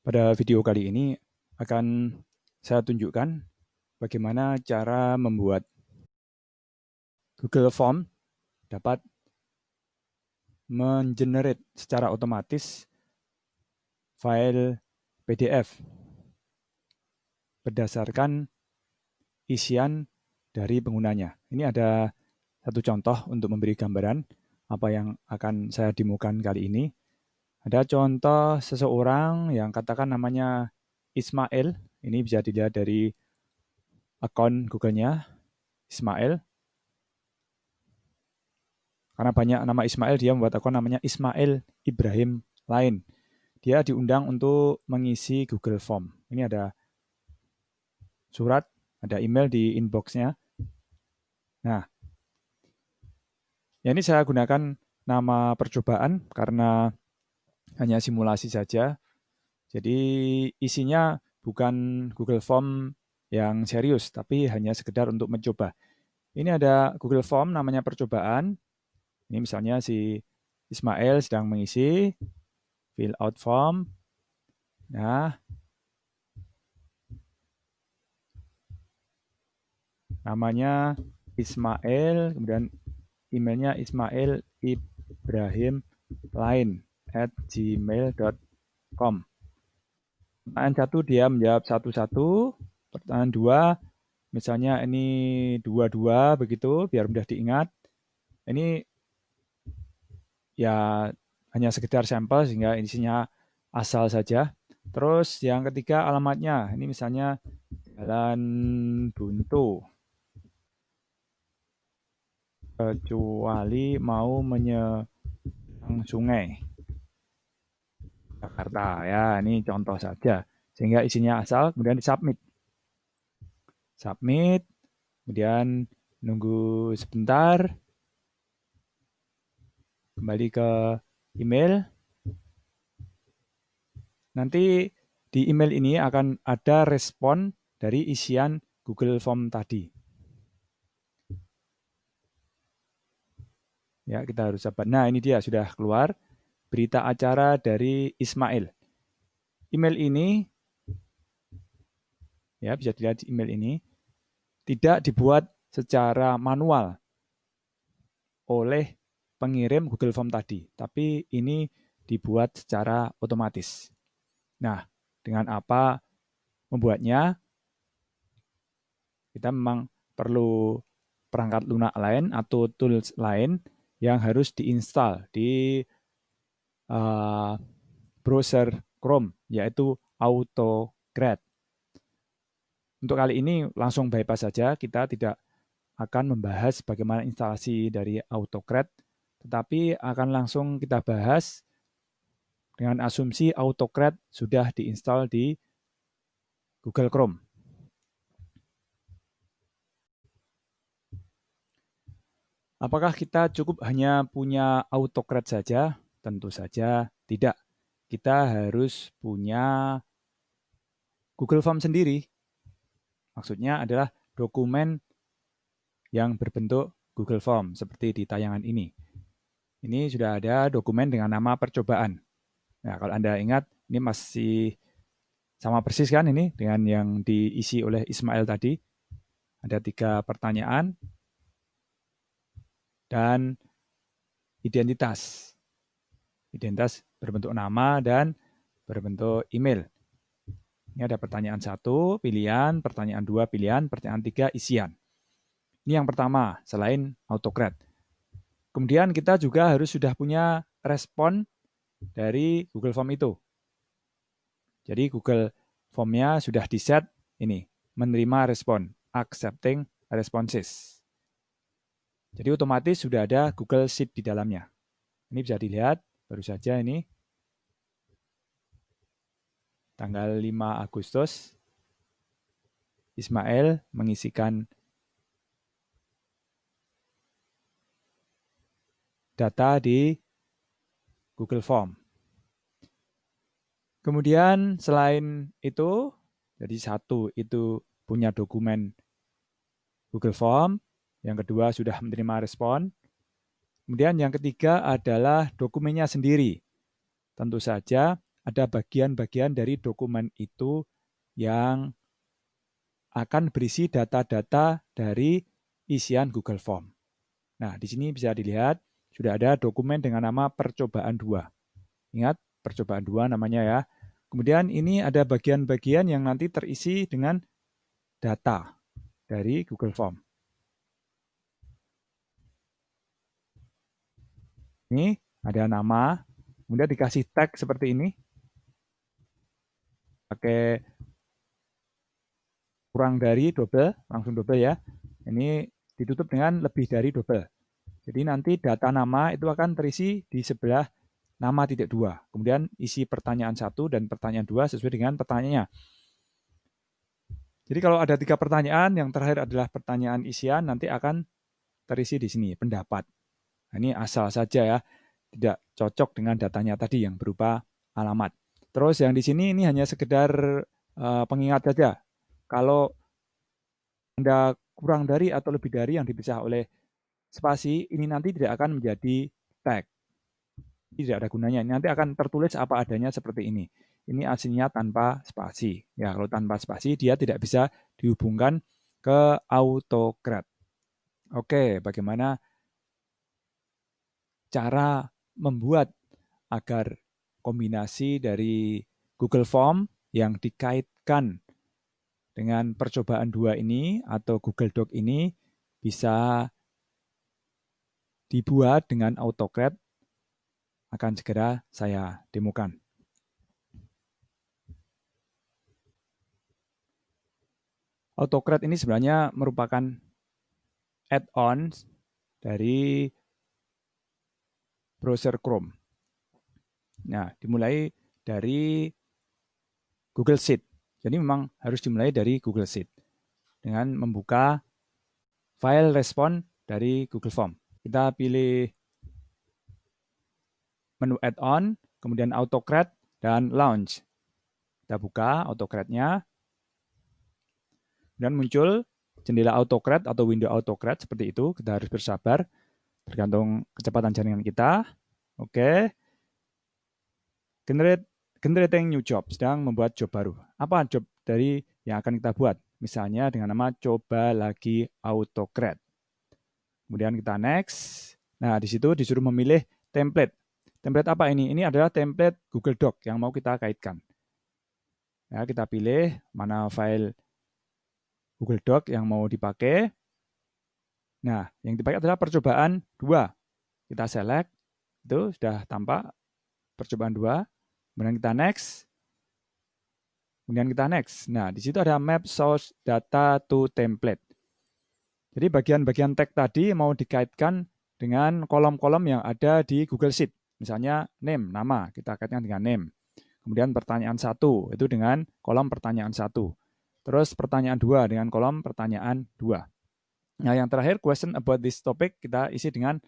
Pada video kali ini akan saya tunjukkan bagaimana cara membuat Google Form dapat mengenerate secara otomatis file PDF berdasarkan isian dari penggunanya. Ini ada satu contoh untuk memberi gambaran apa yang akan saya demokan kali ini. Ada contoh seseorang yang katakan namanya Ismail. Ini bisa dilihat dari akun Google-nya, Ismail. Karena banyak nama Ismail, dia membuat akun namanya Ismail Ibrahim Lain. Dia diundang untuk mengisi Google Form. Ini ada surat, ada email di inbox-nya. Nah, ya ini saya gunakan nama percobaan karena hanya simulasi saja. Jadi isinya bukan Google Form yang serius, tapi hanya sekedar untuk mencoba. Ini ada Google Form namanya percobaan. Ini misalnya si Ismail sedang mengisi fill out form. Nah, namanya Ismail, kemudian emailnya Ismail Ibrahim Lain @gmail.com. Pertanyaan 1 dia menjawab satu-satu. Pertanyaan 2, misalnya ini 22 begitu, biar mudah diingat. Ini ya hanya sekedar sampel sehingga isinya asal saja. Terus yang ketiga alamatnya, ini misalnya Jalan Buntu, kecuali mau menyeberang sungai, Jakarta. Ya, ini contoh saja. Sehingga isinya asal, kemudian disubmit. Submit, kemudian nunggu sebentar, kembali ke email. Nanti di email ini akan ada respon dari isian Google Form tadi. Ya, kita harus sabar. Nah, ini dia sudah keluar berita acara dari Ismail. Email ini, ya bisa dilihat di email ini, tidak dibuat secara manual oleh pengirim Google Form tadi, tapi ini dibuat secara otomatis. Nah, dengan apa membuatnya? Kita memang perlu perangkat lunak lain atau tools lain yang harus diinstal di browser Chrome, yaitu AutoCAD. Untuk kali ini langsung bypass saja, kita tidak akan membahas bagaimana instalasi dari AutoCAD, tetapi akan langsung kita bahas dengan asumsi AutoCAD sudah diinstal di Google Chrome. Apakah kita cukup hanya punya AutoCAD saja? Tentu saja tidak. Kita harus punya Google Form sendiri. Maksudnya adalah dokumen yang berbentuk Google Form seperti di tayangan ini. Ini sudah ada dokumen dengan nama percobaan. Nah, kalau Anda ingat, ini masih sama persis kan ini dengan yang diisi oleh Ismail tadi. Ada 3 pertanyaan dan identitas. Identitas berbentuk nama dan berbentuk email. Ini ada pertanyaan 1, pilihan, pertanyaan 2, pilihan, pertanyaan 3, isian. Ini yang pertama, selain AutoCAD. Kemudian kita juga harus sudah punya respon dari Google Form itu. Jadi Google Form-nya sudah di-set ini, menerima respon, accepting responses. Jadi otomatis sudah ada Google Sheet di dalamnya. Ini bisa dilihat, baru saja ini, tanggal 5 Agustus, Ismail mengisikan data di Google Form. Kemudian selain itu, jadi satu itu punya dokumen Google Form, yang kedua sudah menerima respon, kemudian yang ketiga adalah dokumennya sendiri. Tentu saja ada bagian-bagian dari dokumen itu yang akan berisi data-data dari isian Google Form. Nah, di sini bisa dilihat sudah ada dokumen dengan nama percobaan 2. Ingat, percobaan 2 namanya ya. Kemudian ini ada bagian-bagian yang nanti terisi dengan data dari Google Form. Ini ada nama, kemudian dikasih tag seperti ini. Pakai kurang dari double, langsung double ya. Ini ditutup dengan lebih dari double. Jadi nanti data nama itu akan terisi di sebelah nama titik 2. Kemudian isi pertanyaan 1 dan pertanyaan 2 sesuai dengan pertanyaannya. Jadi kalau ada 3 pertanyaan, yang terakhir adalah pertanyaan isian, nanti akan terisi di sini, pendapat. Nah, ini asal saja ya, tidak cocok dengan datanya tadi yang berupa alamat. Terus yang di sini ini hanya sekedar pengingat saja. Kalau Anda kurang dari atau lebih dari yang dipisah oleh spasi, ini nanti tidak akan menjadi tag. Tidak ada gunanya. Nanti akan tertulis apa adanya seperti ini. Ini aslinya tanpa spasi. Ya, kalau tanpa spasi dia tidak bisa dihubungkan ke AutoCred. Oke, bagaimana cara membuat agar kombinasi dari Google Form yang dikaitkan dengan percobaan 2 ini atau Google Doc ini bisa dibuat dengan AutoCred akan segera saya demokan. AutoCred ini sebenarnya merupakan add-on dari browser Chrome. Nah, dimulai dari Google Sheet. Jadi memang harus dimulai dari Google Sheet dengan membuka file respon dari Google Form. Kita pilih menu add-on, kemudian AutoCred, dan launch. Kita buka AutoCred-nya, dan muncul jendela AutoCred atau window AutoCred seperti itu. Kita harus bersabar, tergantung kecepatan jaringan kita. Oke. Generating new job, sedang membuat job baru. Apa job dari yang akan kita buat? Misalnya dengan nama coba lagi AutoCred. Kemudian kita next. Nah, di situ disuruh memilih template. Template apa ini? Ini adalah template Google Doc yang mau kita kaitkan. Ya, kita pilih mana file Google Doc yang mau dipakai. Nah, yang dipakai adalah percobaan 2. Kita select, itu sudah tampak percobaan 2. Kemudian kita next. Kemudian kita next. Nah, di situ ada map source data to template. Jadi bagian-bagian tag tadi mau dikaitkan dengan kolom-kolom yang ada di Google Sheet. Misalnya name, nama, kita kaitkan dengan name. Kemudian pertanyaan 1, itu dengan kolom pertanyaan 1. Terus pertanyaan 2 dengan kolom pertanyaan 2. Nah, yang terakhir, question about this topic, kita isi dengan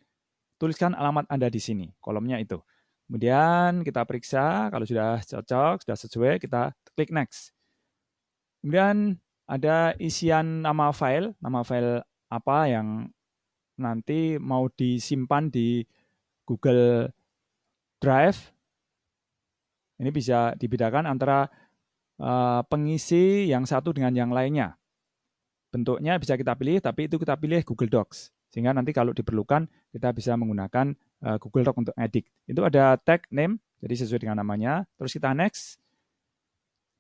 tuliskan alamat Anda di sini, kolomnya itu. Kemudian kita periksa, kalau sudah cocok, sudah sesuai, kita klik next. Kemudian ada isian nama file apa yang nanti mau disimpan di Google Drive. Ini bisa dibedakan antara pengisi yang satu dengan yang lainnya. Bentuknya bisa kita pilih, tapi itu kita pilih Google Docs. Sehingga nanti kalau diperlukan, kita bisa menggunakan Google Doc untuk edit. Itu ada tag name, jadi sesuai dengan namanya. Terus kita next.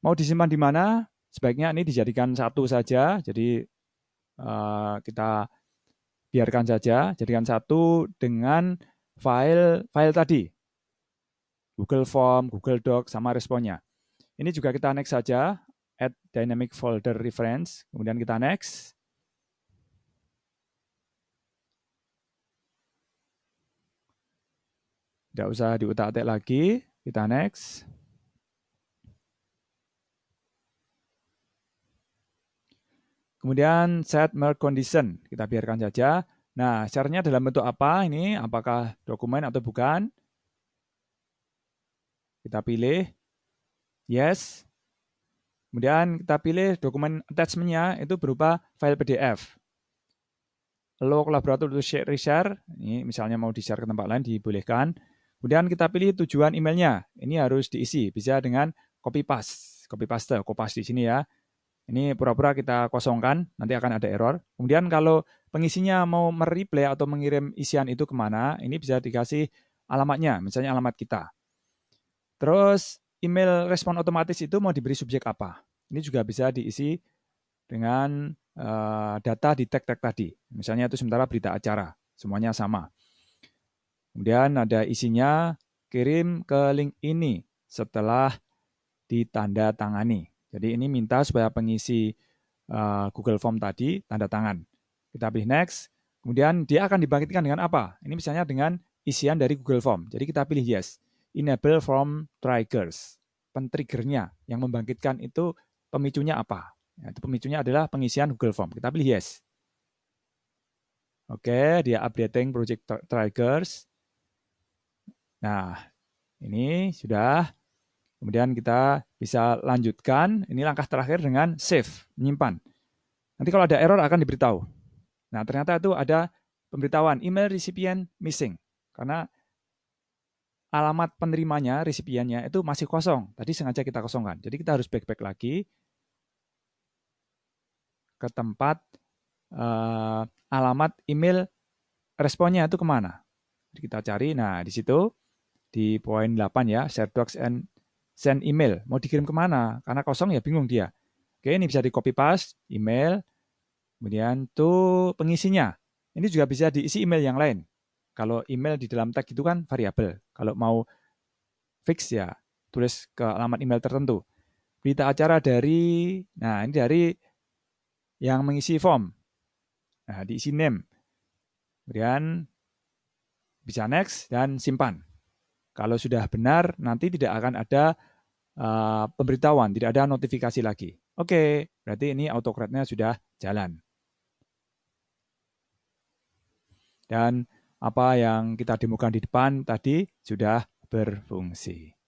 Mau disimpan di mana? Sebaiknya ini dijadikan satu saja. Jadi kita biarkan saja, jadikan satu dengan file tadi. Google Form, Google Doc, sama responnya. Ini juga kita next saja, add dynamic folder reference, kemudian kita next. Tidak usah diutak-atik lagi, kita next. Kemudian set merge condition, kita biarkan saja. Nah, syaratnya dalam bentuk apa ini? Apakah dokumen atau bukan? Kita pilih yes. Kemudian kita pilih dokumen attachment-nya itu berupa file PDF. Allow collaborator to share, ini misalnya mau di-share ke tempat lain dibolehkan. Kemudian kita pilih tujuan emailnya. Ini harus diisi, bisa dengan copy paste, kopas di sini ya. Ini pura-pura kita kosongkan, nanti akan ada error. Kemudian kalau pengisinya mau mereplay atau mengirim isian itu kemana, ini bisa dikasih alamatnya, misalnya alamat kita. Terus email respon otomatis itu mau diberi subjek apa? Ini juga bisa diisi dengan data di tag-tag tadi. Misalnya itu sementara berita acara, semuanya sama. Kemudian ada isinya, kirim ke link ini setelah ditanda tangani. Jadi ini minta supaya pengisi Google Form tadi tanda tangan. Kita pilih next. Kemudian dia akan dibangkitkan dengan apa? Ini misalnya dengan isian dari Google Form. Jadi kita pilih yes. Enable form triggers. Pentriggernya yang membangkitkan itu pemicunya apa? Ya, itu pemicunya adalah pengisian Google Form. Kita pilih yes. Oke, dia updating project triggers. Nah, ini sudah. Kemudian kita bisa lanjutkan. Ini langkah terakhir dengan save, menyimpan. Nanti kalau ada error akan diberitahu. Nah, ternyata itu ada pemberitahuan email recipient missing. Karena alamat penerimanya, resipiennya itu masih kosong. Tadi sengaja kita kosongkan. Jadi kita harus back lagi ke tempat alamat email responnya itu kemana. Jadi kita cari, nah di situ di poin 8 ya, share docs and send email. Mau dikirim kemana? Karena kosong ya bingung dia. Oke, ini bisa di copy paste email. Kemudian tuh pengisinya. Ini juga bisa diisi email yang lain. Kalau email di dalam tag itu kan variabel. Kalau mau fix ya tulis ke alamat email tertentu. Berita acara dari, nah ini dari yang mengisi form. Nah, diisi name. Kemudian bisa next dan simpan. Kalau sudah benar, nanti tidak akan ada pemberitahuan, tidak ada notifikasi lagi. Oke, berarti ini autocrate-nya sudah jalan. Dan apa yang kita demokan di depan tadi sudah berfungsi.